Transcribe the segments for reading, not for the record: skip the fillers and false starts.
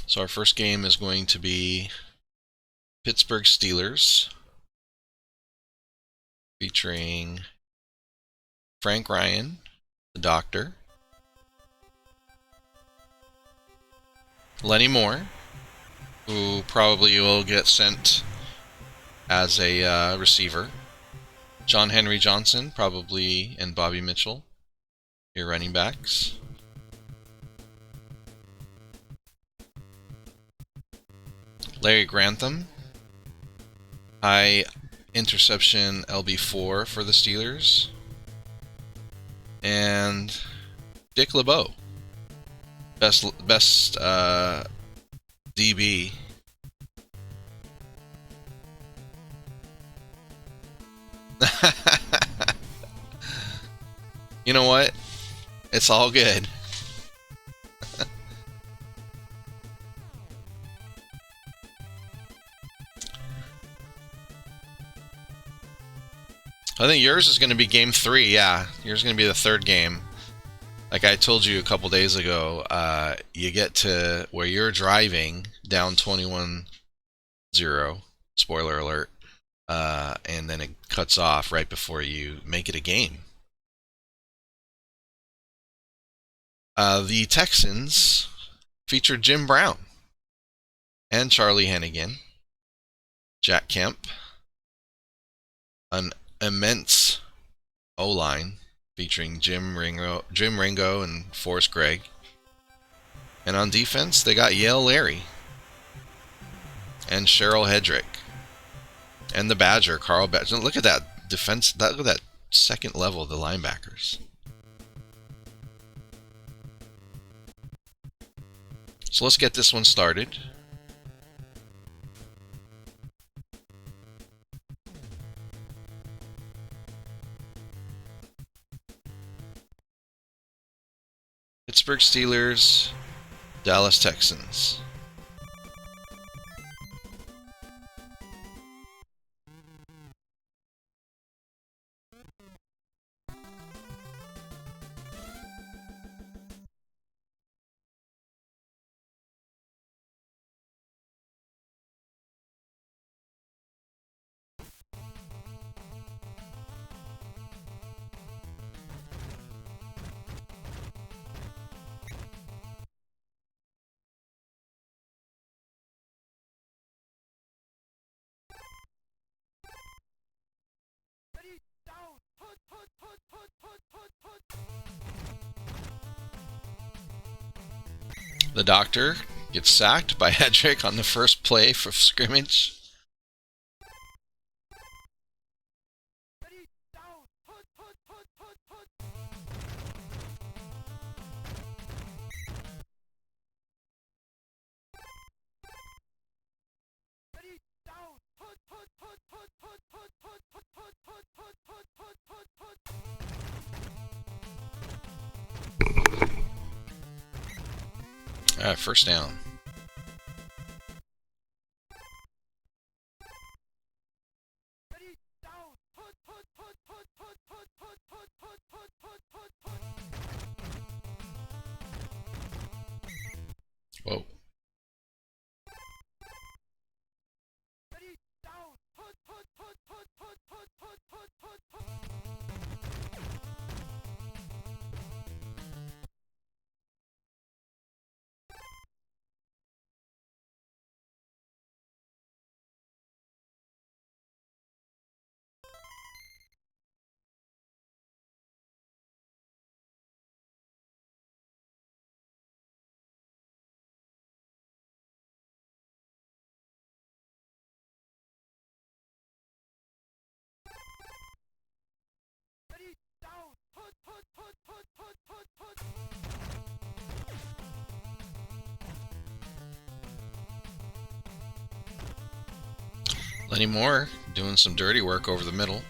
So our first game is going to be Pittsburgh Steelers, featuring Frank Ryan, the doctor, Lenny Moore, who probably will get sent as a receiver, John Henry Johnson, probably, and Bobby Mitchell, your running backs. Larry Grantham, high interception LB4 for the Steelers. And Dick LeBeau, best DB. You know what? It's all good. I think yours is going to be game 3. Yeah, yours is going to be the third game. Like I told you a couple days ago, you get to where you're driving down 21-0. Spoiler alert. And then it cuts off right before you make it a game. The Texans featured Jim Brown and Charlie Hennigan, Jack Kemp, an immense O-line featuring Jim Ringo and Forrest Gregg. And on defense, they got Yale Larry and Cheryl Hedrick and the Badger, Carl Badger. Look at that defense. Look at that second level of the linebackers. So let's get this one started. Pittsburgh Steelers, Dallas Texans. The doctor gets sacked by Hedrick on the first play for scrimmage. Alright, first down. Whoa. Lenny Moore doing some dirty work over the middle.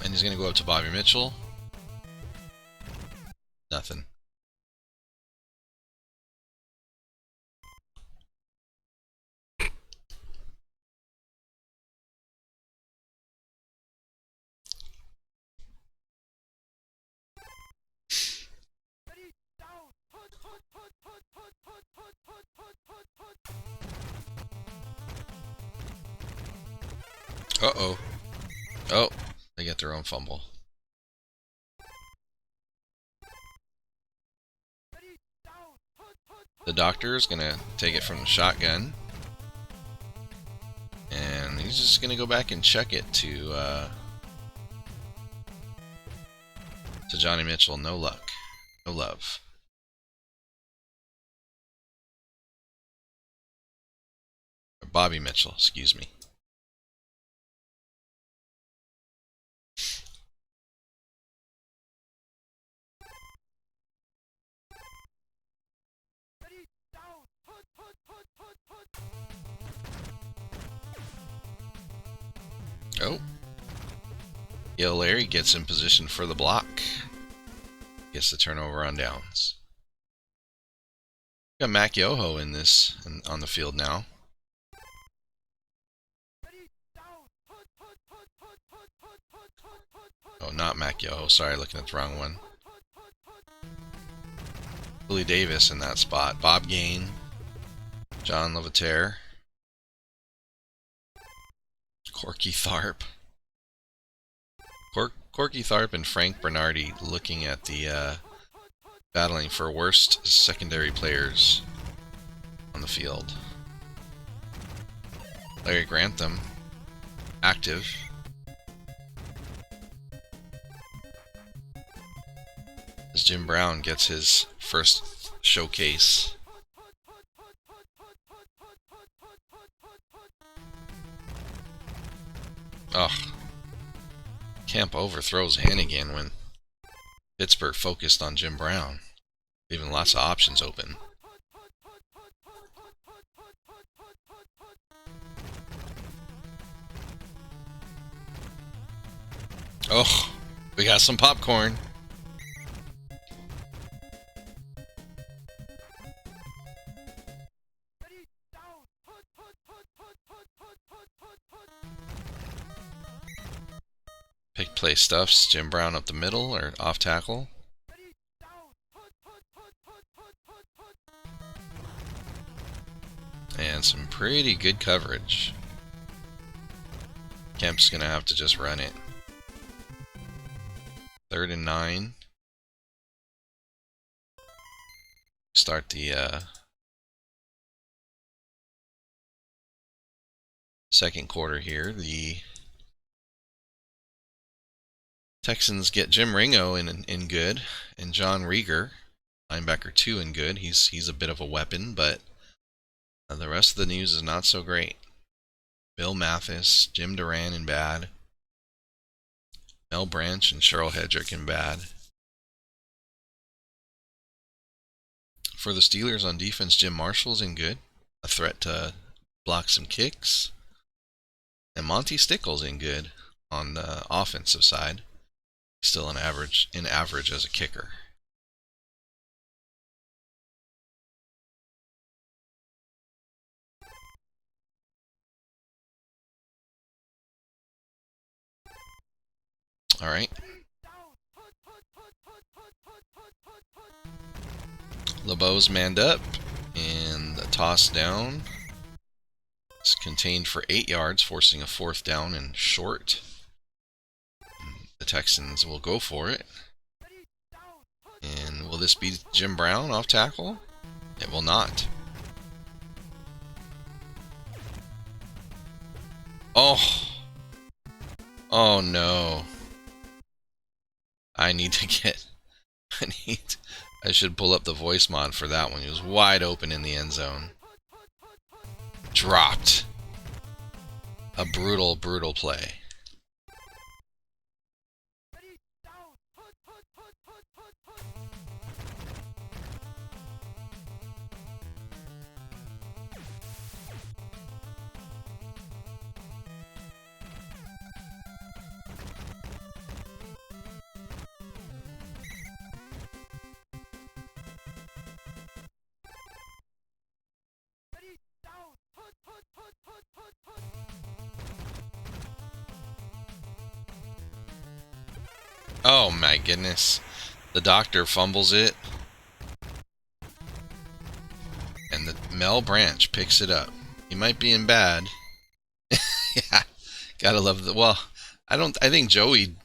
And he's going to go up to Bobby Mitchell. Nothing. Uh-oh. Oh, they get their own fumble. The doctor is going to take it from the shotgun. And he's just going to go back and check it to Johnny Mitchell. No luck. No love. Or Bobby Mitchell, excuse me. Oh. Yo, Larry gets in position for the block. Gets the turnover on downs. Got Mac Yoho in this on the field now. Oh, not Mac Yoho. Sorry, looking at the wrong one. Willie Davis in that spot. Bob Gain. John Levatere. Corky Tharp. Corky Tharp and Frank Bernardi looking at the battling for worst secondary players on the field. Larry Grantham, active. As Jim Brown gets his first showcase. Ugh. Camp overthrows Hannigan when Pittsburgh focused on Jim Brown, leaving lots of options open. Oh, we got some popcorn. Pick play stuffs Jim Brown up the middle or off tackle. And some pretty good coverage. Kemp's gonna have to just run it. 3rd and 9. Start the second quarter here. The Texans get Jim Ringo in good, and John Rieger, linebacker 2, in good. He's a bit of a weapon, but the rest of the news is not so great. Bill Mathis, Jim Duran in bad. Mel Branch and Cheryl Hedrick in bad. For the Steelers on defense, Jim Marshall's in good. A threat to block some kicks. And Monty Stickle's in good on the offensive side. Still in average as a kicker. All right. LeBeau's manned up, and the toss down. It's contained for 8 yards, forcing a 4th down and short. The Texans will go for it. And will this be Jim Brown off tackle? It will not. Oh. Oh no. I should pull up the voice mod for that one. He was wide open in the end zone. Dropped. A brutal, brutal play. Oh my goodness. The doctor fumbles it. And the Mel Branch picks it up. He might be in bad. Yeah. Gotta love the. Well, I don't. I think Joey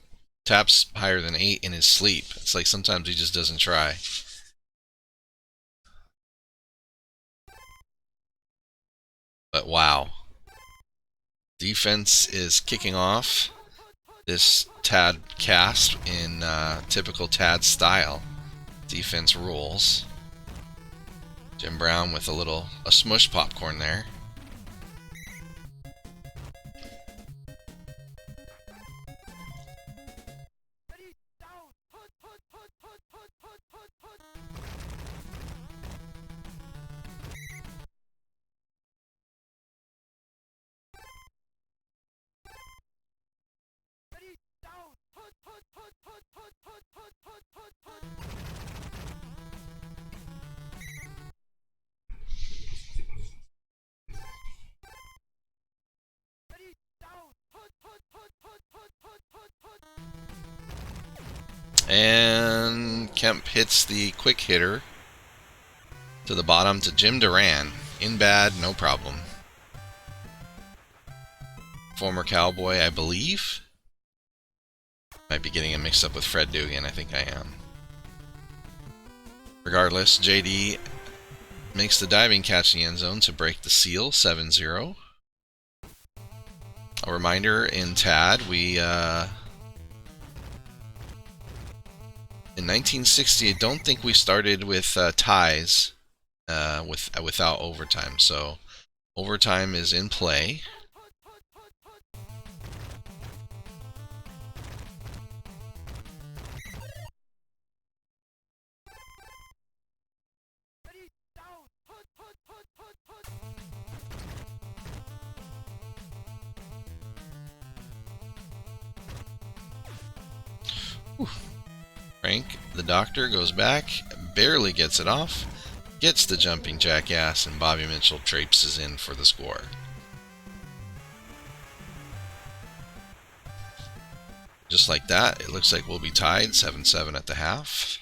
taps higher than 8 in his sleep. It's like sometimes he just doesn't try. But wow. Defense is kicking off this Tad cast in typical Tad style. Defense rules. Jim Brown with a smush popcorn there. And Kemp hits the quick hitter to the bottom to Jim Duran. In bad, no problem. Former Cowboy, I believe. Might be getting him mixed up with Fred Dugan. I think I am. Regardless, JD makes the diving catch in the end zone to break the seal, 7-0. A reminder, in TAD, we in 1960, I don't think we started with ties without overtime. So overtime is in play. Whew. Frank, the doctor, goes back, barely gets it off, gets the jumping jackass, and Bobby Mitchell traipses in for the score. Just like that, it looks like we'll be tied 7-7 at the half.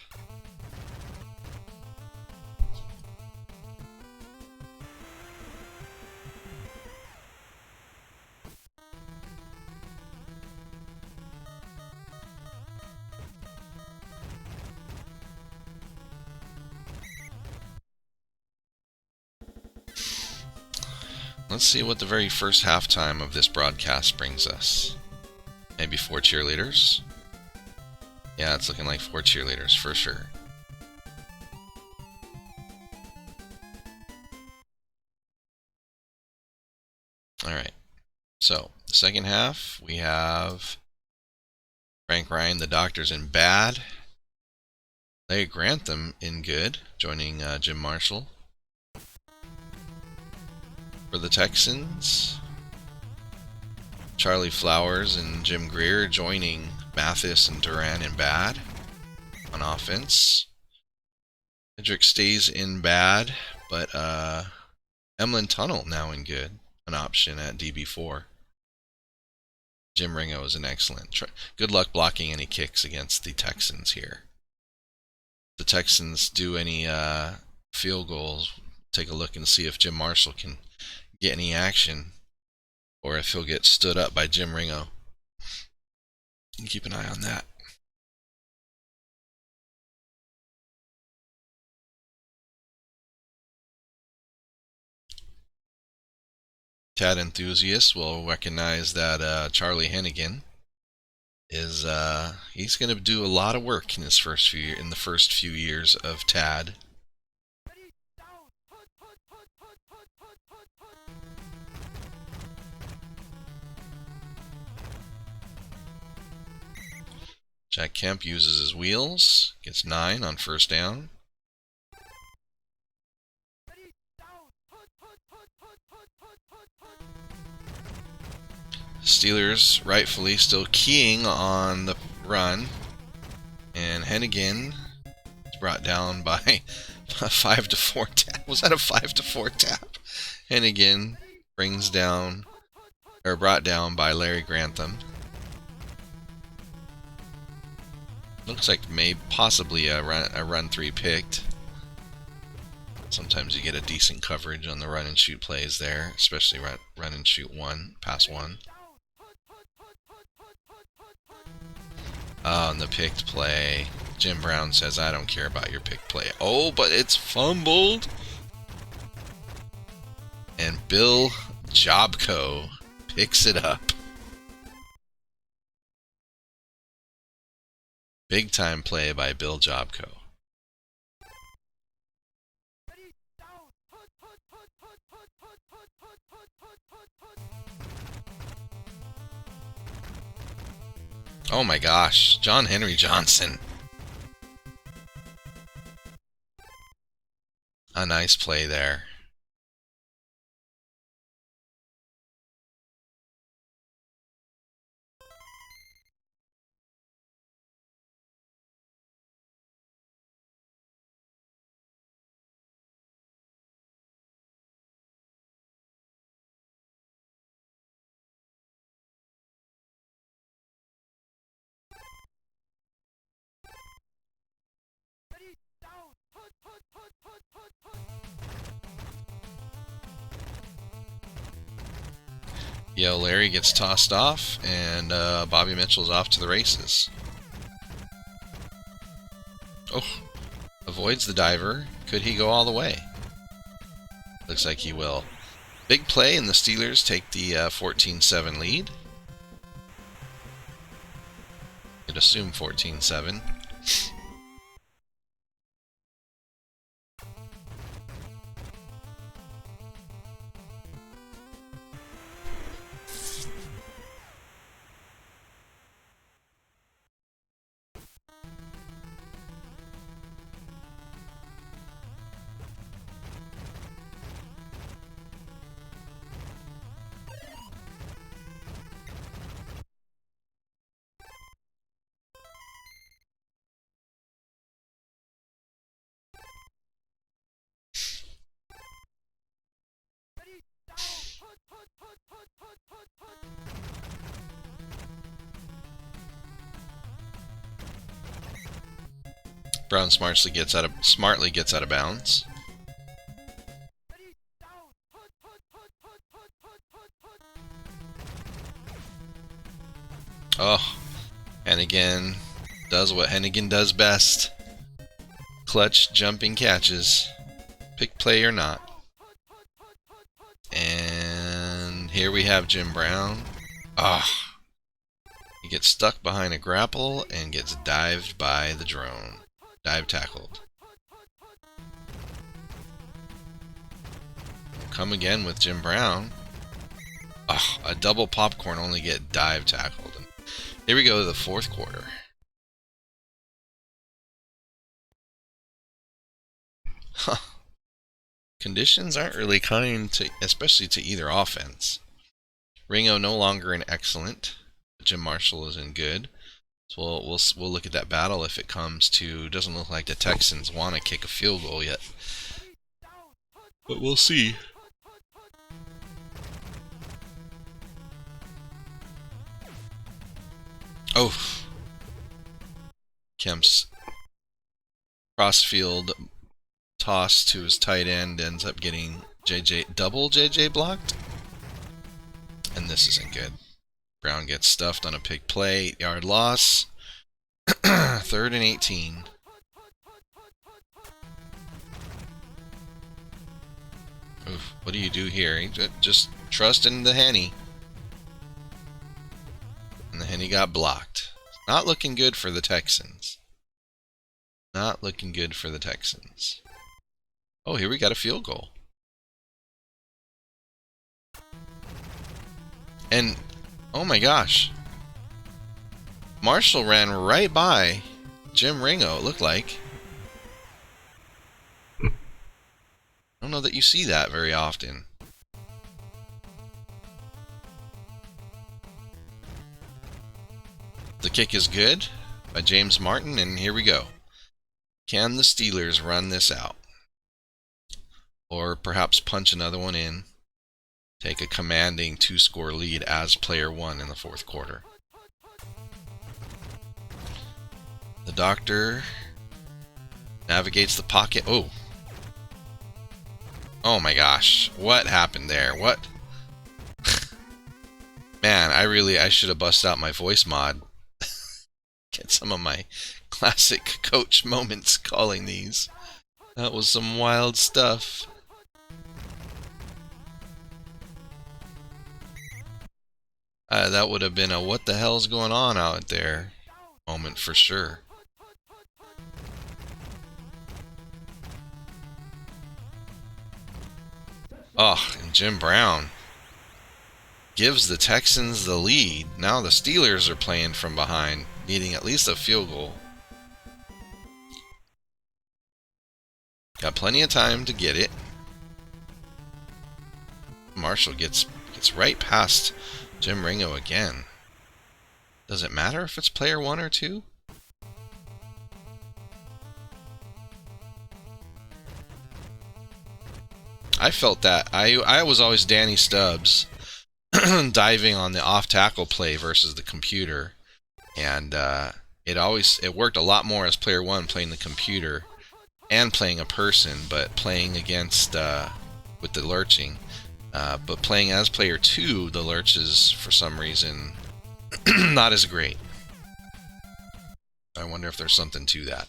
Let's see what the very first halftime of this broadcast brings us. Maybe 4 cheerleaders? Yeah, it's looking like 4 cheerleaders for sure. Alright, so the second half we have Frank Ryan, the doctor's in bad. Larry Grantham in good, joining Jim Marshall. For the Texans, Charlie Flowers and Jim Greer joining Mathis and Duran in bad on offense. Hendrick stays in bad, but Emlyn Tunnel now in good, an option at DB4. Jim Ringo is an excellent. Good luck blocking any kicks against the Texans here. If the Texans do any field goals, take a look and see if Jim Marshall can get any action, or if he'll get stood up by Jim Ringo. Keep an eye on that. TAD enthusiasts will recognize that Charlie Hennigan is he's going to do a lot of work in the first few years of TAD. Jack Kemp uses his wheels, gets 9 on first down. Steelers rightfully still keying on the run, and Hennigan is brought down by a 5-4 tap. Was that a 5-4 tap? Hennigan brought down by Larry Grantham. Looks like possibly a run 3 picked. Sometimes you get a decent coverage on the run and shoot plays there, especially run and shoot 1, pass 1. On the picked play. Jim Brown says, I don't care about your picked play. Oh, but it's fumbled. And Bill Jobco picks it up. Big time play by Bill Jobco. Oh my gosh, John Henry Johnson. A nice play there. Yo, Larry gets tossed off, and Bobby Mitchell's off to the races. Oh, avoids the diver. Could he go all the way? Looks like he will. Big play, and the Steelers take the 14-7 lead. You'd assume 14-7. Brown smartly gets out of bounds. Oh, Hennigan does what Hennigan does best. Clutch jumping catches. Pick play or not. And here we have Jim Brown. Ah. He gets stuck behind a grapple and gets dived by the drone. Dive tackled. Come again with Jim Brown. Oh, a double popcorn only get dive tackled. And here we go to the fourth quarter. Huh. Conditions aren't really kind to, especially to either offense. Ringo no longer in excellent. Jim Marshall is in good. So we'll look at that battle if it comes to. Doesn't look like the Texans want to kick a field goal yet, but we'll see. Oh, Kemp's crossfield toss to his tight end ends up getting double JJ blocked, and this isn't good. Brown gets stuffed on a pick play, 8-yard loss. 3rd and 18. Oof, what do you do here? Just trust in the Henny. And the Henny got blocked. Not looking good for the Texans. Not looking good for the Texans. Oh, here we got a field goal. And oh my gosh. Marshall ran right by Jim Ringo, it looked like. I don't know that you see that very often. The kick is good by James Martin, and here we go. Can the Steelers run this out? Or perhaps punch another one in? Take a commanding 2-score lead as player 1 in the fourth quarter. The doctor navigates the pocket. Oh. Oh my gosh. What happened there? What? Man, I should have busted out my voice mod. Get some of my classic coach moments calling these. That was some wild stuff. That would have been a what the hell's going on out there moment for sure. Oh, and Jim Brown gives the Texans the lead. Now the Steelers are playing from behind, needing at least a field goal. Got plenty of time to get it. Marshall gets right past Jim Ringo again. Does it matter if it's player 1 or 2? I felt that. I was always Danny Stubbs diving on the off tackle play versus the computer, and it worked a lot more as player 1 playing the computer and playing a person, but playing against with the lurching. But playing as player 2, the lurches for some reason not as great. I wonder if there's something to that.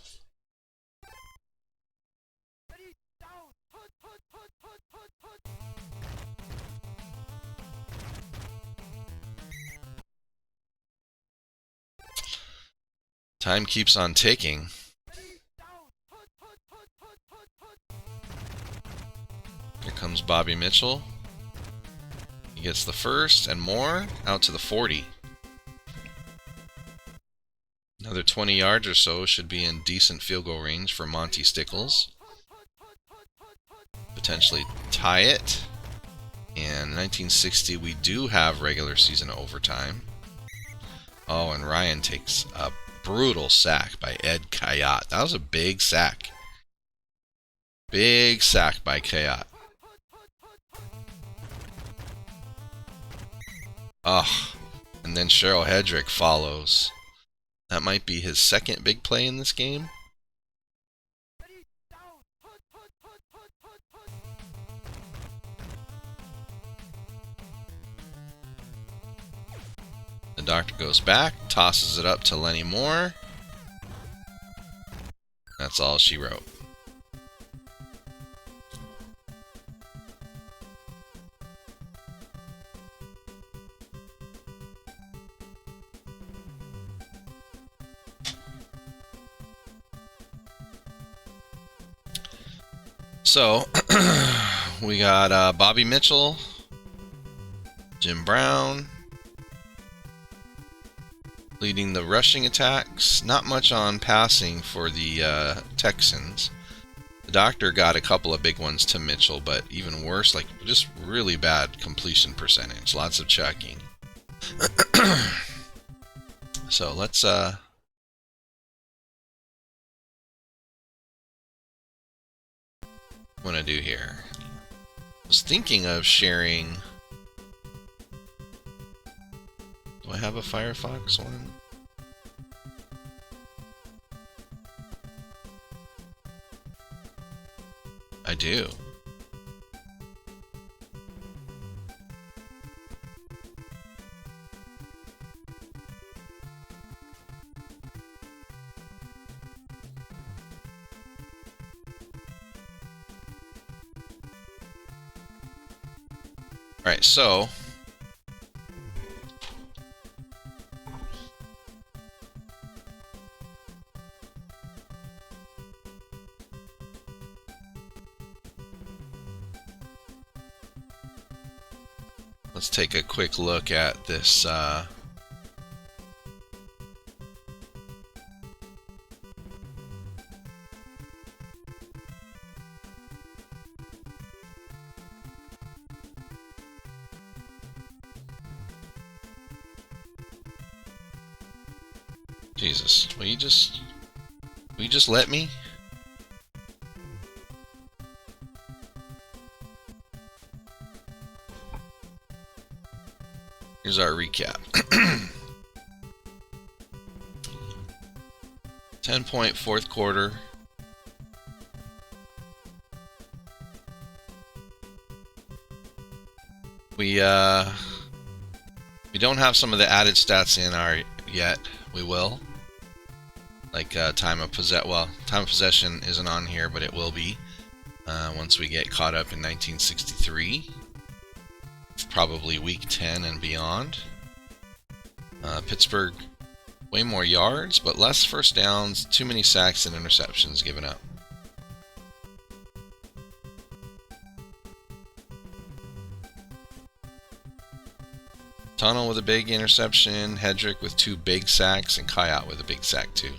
Time keeps on ticking. Here comes Bobby Mitchell. He gets the first and more out to the 40. Another 20 yards or so should be in decent field goal range for Monty Stickles. Potentially tie it. And in 1960 we do have regular season overtime. Oh, and Ryan takes a brutal sack by Ed Kayat. That was a big sack. Big sack by Kayat. Oh, and then Cheryl Hedrick follows. That might be his second big play in this game. The doctor goes back, tosses it up to Lenny Moore. That's all she wrote. So, we got Bobby Mitchell, Jim Brown, leading the rushing attacks. Not much on passing for the Texans. The doctor got a couple of big ones to Mitchell, but even worse, like just really bad completion percentage. Lots of checking. So let's what I do here. I was thinking of sharing. Do I have a Firefox one? I do. Alright, so let's take a quick look at this Jesus, will you just let me? Here's our recap. 10-point fourth quarter. We don't have some of the added stats in our yet. We will. like time of possession isn't on here, but it will be once we get caught up in 1963, probably week 10 and beyond. Pittsburgh, way more yards, but less first downs, too many sacks and interceptions given up. Tunnel with a big interception, Hedrick with 2 big sacks, and Kayat with a big sack too.